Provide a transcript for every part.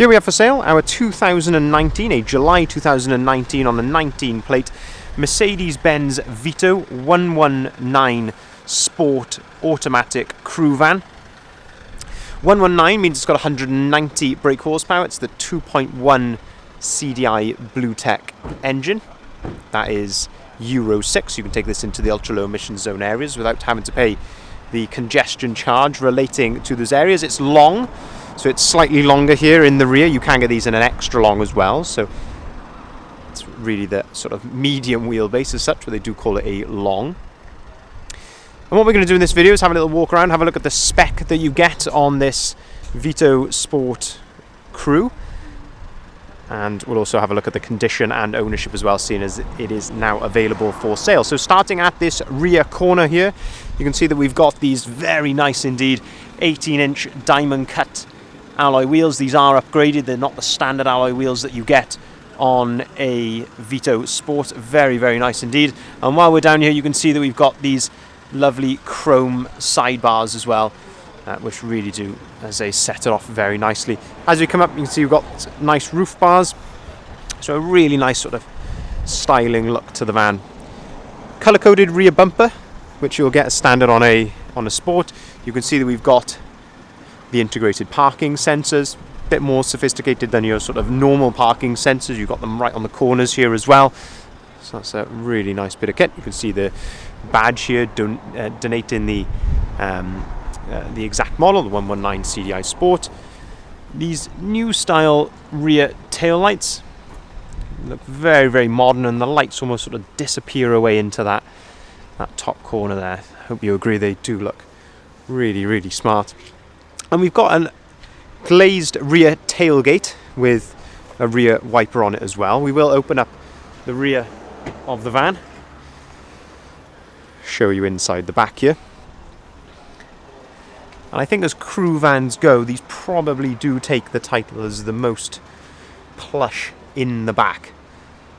Here we have for sale our 2019, a July 2019 on the 19 plate, Mercedes-Benz Vito 119 Sport Automatic Crew Van. 119 means it's got 190 brake horsepower. It's the 2.1 CDI BlueTech engine. That is Euro 6. You can take this into the ultra-low emission zone areas without having to pay the congestion charge relating to those areas. It's long, so it's slightly longer here in the rear. You can get these in an extra long as well, so it's really the sort of medium wheelbase as such, but they do call it a long. And what we're going to do in this video is have a little walk around, have a look at the spec that you get on this Vito Sport Crew, and we'll also have a look at the condition and ownership as well, seeing as it is now available for sale. So starting at this rear corner here, you can see that we've got these very nice indeed 18-inch diamond cut alloy wheels. These are upgraded. They're not the standard alloy wheels that you get on a Vito Sport. Very, very nice indeed. And while we're down here, you can see that we've got these lovely chrome sidebars as well, which really do, as they set it off very nicely. As we come up, you can see we've got nice roof bars, so a really nice sort of styling look to the van. Colour-coded rear bumper, which you'll get as standard on a Sport. You can see that we've got the integrated parking sensors, a bit more sophisticated than your sort of normal parking sensors. You've got them right on the corners here as well, so that's a really nice bit of kit. You can see the badge here donating the exact model, the 119 CDI Sport. These new style rear tail lights look very, very modern, and the lights almost sort of disappear away into that top corner there. I hope you agree, they do look really, really smart. And we've got a glazed rear tailgate with a rear wiper on it as well. We will open up the rear of the van, show you inside the back here. And I think as crew vans go, these probably do take the title as the most plush in the back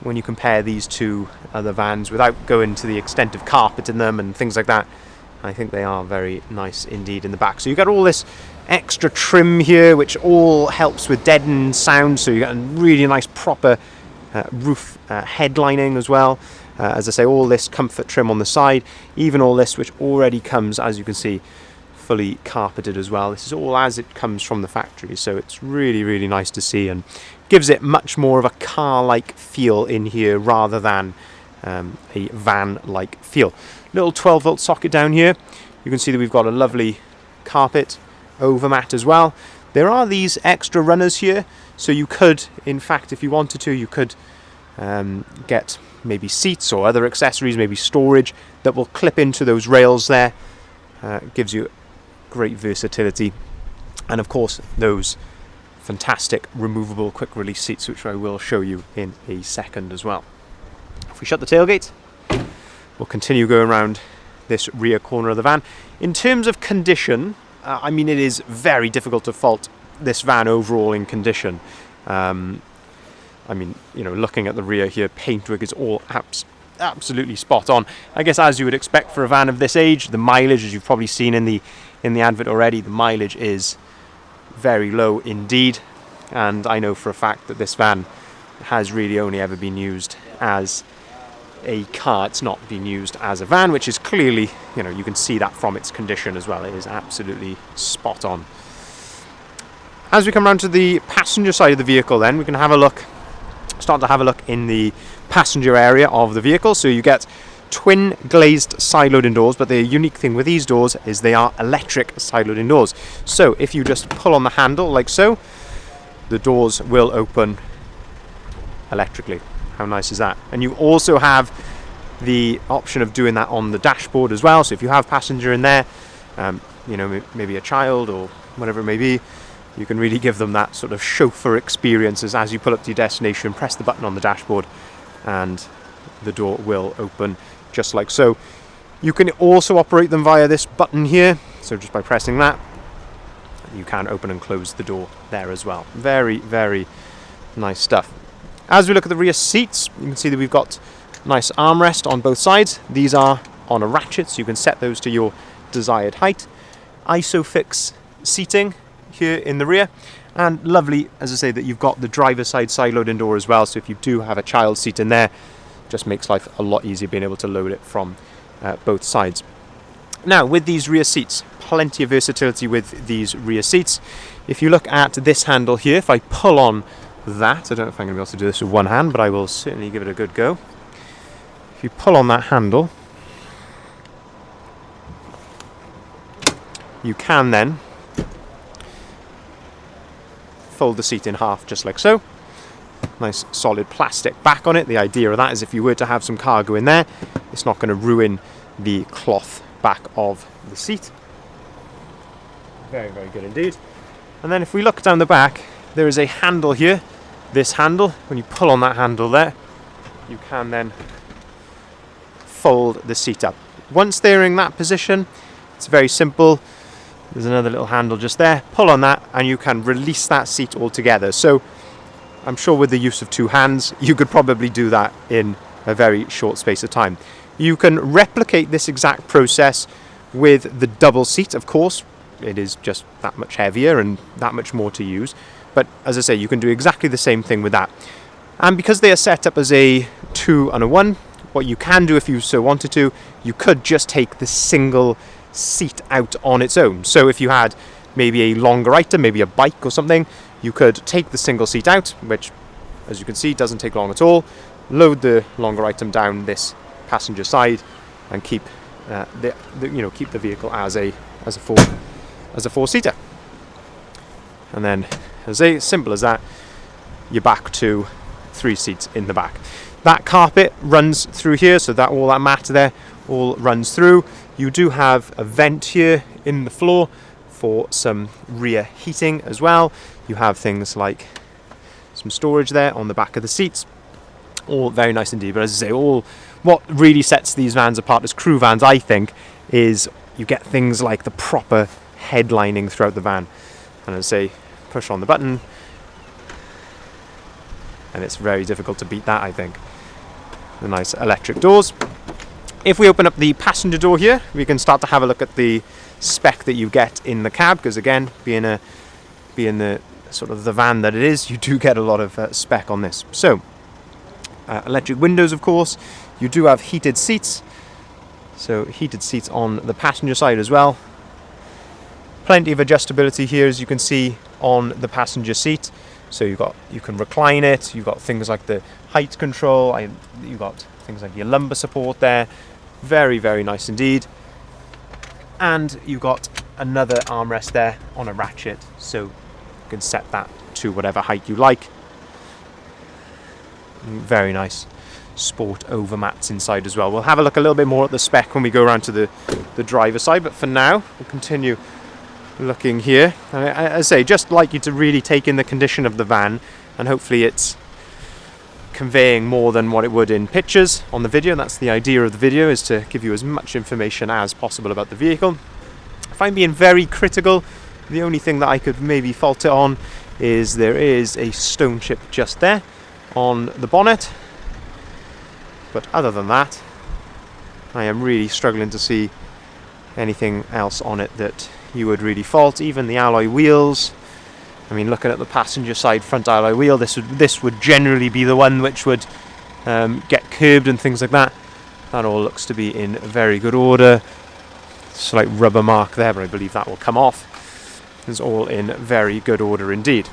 when you compare these to other vans, without going to the extent of carpet in them and things like that. I think they are very nice indeed in the back. So you've got all this extra trim here, which all helps with deadened sound, so you got a really nice proper roof headlining as well. As I say, all this comfort trim on the side, even all this, which already comes, as you can see, fully carpeted as well. This is all as it comes from the factory, so it's really, really nice to see, and gives it much more of a car-like feel in here rather than a van-like feel. Little 12-volt socket down here. You can see that we've got a lovely carpet overmat as well. There are these extra runners here, so you could, in fact, if you wanted to, you could get maybe seats or other accessories, maybe storage, that will clip into those rails there. Gives you great versatility, and of course those fantastic removable quick release seats, which I will show you in a second as well. If we shut the tailgate, we'll continue going around this rear corner of the van. In terms of condition, I mean, it is very difficult to fault this van overall in condition. I mean, you know, looking at the rear here, paintwork is all absolutely spot on. I guess as you would expect for a van of this age, the mileage, as you've probably seen in the advert already, the mileage is very low indeed. And I know for a fact that this van has really only ever been used as a car. It's not been used as a van, which is clearly, you know, you can see that from its condition as well. It is absolutely spot on. As we come around to the passenger side of the vehicle, then we can start to have a look in the passenger area of the vehicle. So you get twin glazed side loading doors, but the unique thing with these doors is they are electric side loading doors. So if you just pull on the handle like so, the doors will open electrically. How nice is that? And you also have the option of doing that on the dashboard as well. So if you have passenger in there, you know, maybe a child or whatever it may be, you can really give them that sort of chauffeur experiences as you pull up to your destination, press the button on the dashboard, and the door will open just like so. You can also operate them via this button here, so just by pressing that, you can open and close the door there as well. Very, very nice stuff. As we look at the rear seats, you can see that we've got nice armrest on both sides. These are on a ratchet, so you can set those to your desired height. ISOFIX seating here in the rear, And lovely, as I say, that you've got the driver's side loading door as well, so if you do have a child seat in there, it just makes life a lot easier being able to load it from both sides. Now, with these rear seats, plenty of versatility with these rear seats. If you look at this handle here, if I pull on that, I don't know if I'm going to be able to do this with one hand, but I will certainly give it a good go. If you pull on that handle, you can then fold the seat in half just like so. Nice solid plastic back on it. The idea of that is if you were to have some cargo in there, it's not going to ruin the cloth back of the seat. Very, very good indeed. And then if we look down the back, there is a handle here. This handle, when you pull on that handle there, you can then fold the seat up. Once they're in that position, it's very simple. There's another little handle just there. Pull on that and you can release that seat altogether. So I'm sure with the use of two hands, you could probably do that in a very short space of time. You can replicate this exact process with the double seat, of course. It is just that much heavier and that much more to use. But as I say, you can do exactly the same thing with that. And because they are set up as a 2 and a 1, what you can do if you so wanted to, you could just take the single seat out on its own. So if you had maybe a longer item, maybe a bike or something, you could take the single seat out, which as you can see doesn't take long at all, load the longer item down this passenger side and keep keep the vehicle as a four-seater. And then as simple as that, you're back to 3 seats in the back. That carpet runs through here, so that all that mat there all runs through. You do have a vent here in the floor for some rear heating as well. You have things like some storage there on the back of the seats. All very nice indeed. But as I say, what really sets these vans apart as crew vans, I think, is you get things like the proper headlining throughout the van. And as I say, push on the button, and it's very difficult to beat that, I think. The nice electric doors. If we open up the passenger door here, we can start to have a look at the spec that you get in the cab, because again, being the sort of the van that it is, you do get a lot of spec on this. So, electric windows, of course. You do have heated seats, so heated seats on the passenger side as well. Plenty of adjustability here, as you can see, on the passenger seat. So you can recline it. You've got things like the height control. You've got things like your lumbar support there. Very, very nice indeed. And you've got another armrest there on a ratchet, so you can set that to whatever height you like. Very nice sport overmats inside as well. We'll have a look a little bit more at the spec when we go around to the driver's side, but for now we'll continue looking here. And I say, just like you to really take in the condition of the van, and hopefully it's conveying more than what it would in pictures on the video. That's the idea of the video, is to give you as much information as possible about the vehicle. If I'm being very critical, the only thing that I could maybe fault it on is there is a stone chip just there on the bonnet, but other than that, I am really struggling to see anything else on it that you would really fault. Even the alloy wheels, I mean, looking at the passenger side front alloy wheel, this would generally be the one which would get curbed and things like that. That all looks to be in very good order. Slight rubber mark there, but I believe that will come off. It's all in very good order indeed.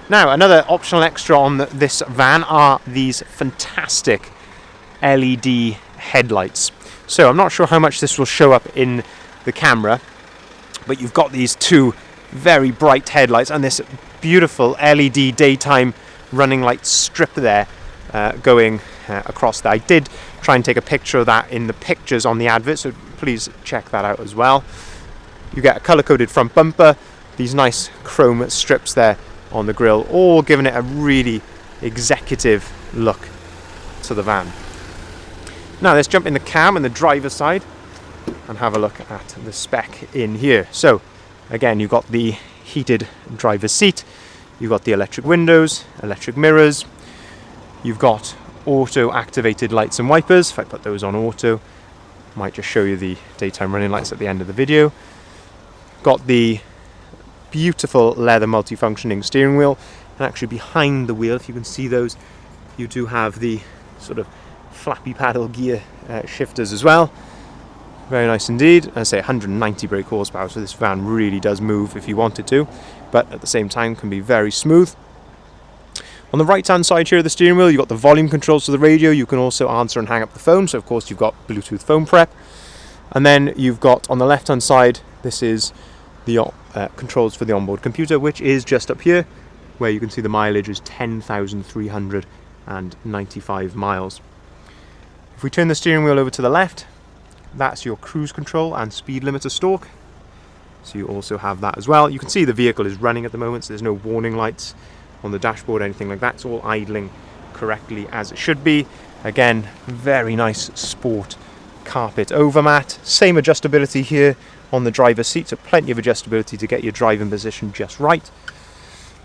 Now, another optional extra on this van are these fantastic LED headlights. So I'm not sure how much this will show up in the camera, but you've got these two very bright headlights and this beautiful LED daytime running light strip there going across there. I did try and take a picture of that in the pictures on the advert, so please check that out as well. You get a colour-coded front bumper, these nice chrome strips there on the grille, all giving it a really executive look to the van. Now let's jump in the cam and the driver's side and have a look at the spec in here. So again, you've got the heated driver's seat, you've got the electric windows, electric mirrors, you've got auto activated lights and wipers. If I put those on auto, might just show you the daytime running lights at the end of the video. Got the beautiful leather multifunctioning steering wheel, and actually behind the wheel, if you can see those, you do have the sort of flappy paddle gear shifters as well. Very nice indeed. As I say, 190 brake horsepower, so this van really does move if you wanted to, but at the same time can be very smooth. On the right hand side here of the steering wheel, you've got the volume controls for the radio. You can also answer and hang up the phone, so of course you've got Bluetooth phone prep. And then you've got on the left hand side, this is the controls for the onboard computer, which is just up here, where you can see the mileage is 10,395 miles. If we turn the steering wheel over to the left, that's your cruise control and speed limiter stalk. So you also have that as well. You can see the vehicle is running at the moment, so there's no warning lights on the dashboard, anything like that. It's all idling correctly as it should be. Again, very nice sport carpet overmat. Same adjustability here on the driver's seat, so plenty of adjustability to get your driving position just right.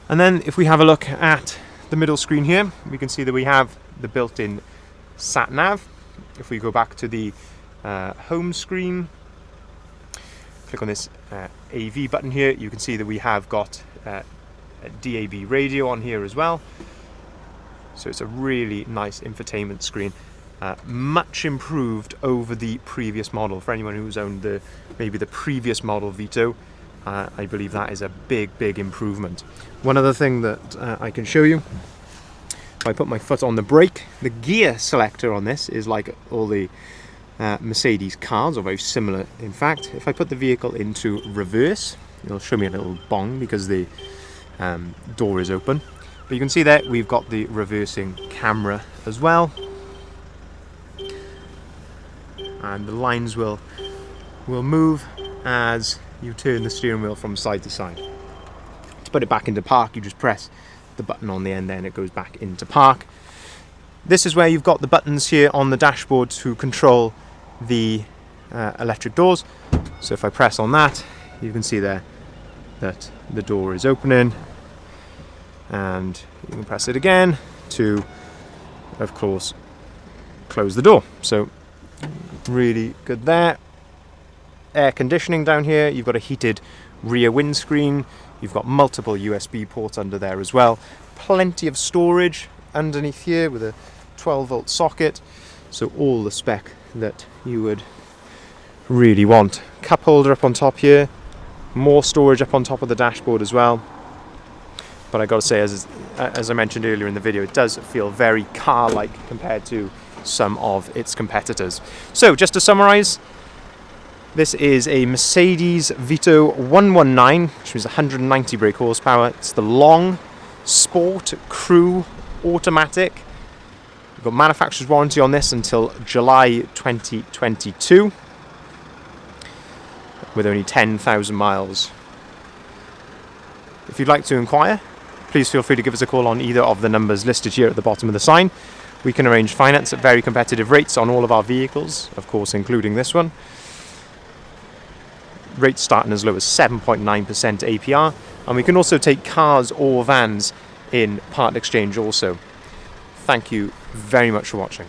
And then if we have a look at the middle screen here, we can see that we have the built-in sat nav. If we go back to the home screen, click on this AV button here, you can see that we have got a DAB radio on here as well. So it's a really nice infotainment screen, much improved over the previous model. For anyone who's owned maybe the previous model Vito, I believe that is a big improvement. One other thing that I can show you, if I put my foot on the brake, the gear selector on this is like all the Mercedes cars, or very similar in fact. If I put the vehicle into reverse, it'll show me a little bong because the door is open. But you can see that we've got the reversing camera as well, and the lines will move as you turn the steering wheel from side to side. To put it back into park, you just press the button on the end there and it goes back into park. This is where you've got the buttons here on the dashboard to control the electric doors. So if I press on that, you can see there that the door is opening, and you can press it again to, of course, close the door. So really good there. Air conditioning down here, you've got a heated rear windscreen, you've got multiple USB ports under there as well, plenty of storage underneath here with a 12-volt socket, so all the spec that you would really want. Cup holder up on top here, more storage up on top of the dashboard as well. But I gotta say, as I mentioned earlier in the video, it does feel very car-like compared to some of its competitors. So just to summarize, this is a Mercedes Vito 119, which is 190 brake horsepower. It's the long sport crew automatic. We've got manufacturer's warranty on this until July 2022, with only 10,000 miles. If you'd like to inquire, please feel free to give us a call on either of the numbers listed here at the bottom of the sign. We can arrange finance at very competitive rates on all of our vehicles, of course including this one. Rates starting as low as 7.9% APR, and we can also take cars or vans in part exchange also. Thank you very much for watching.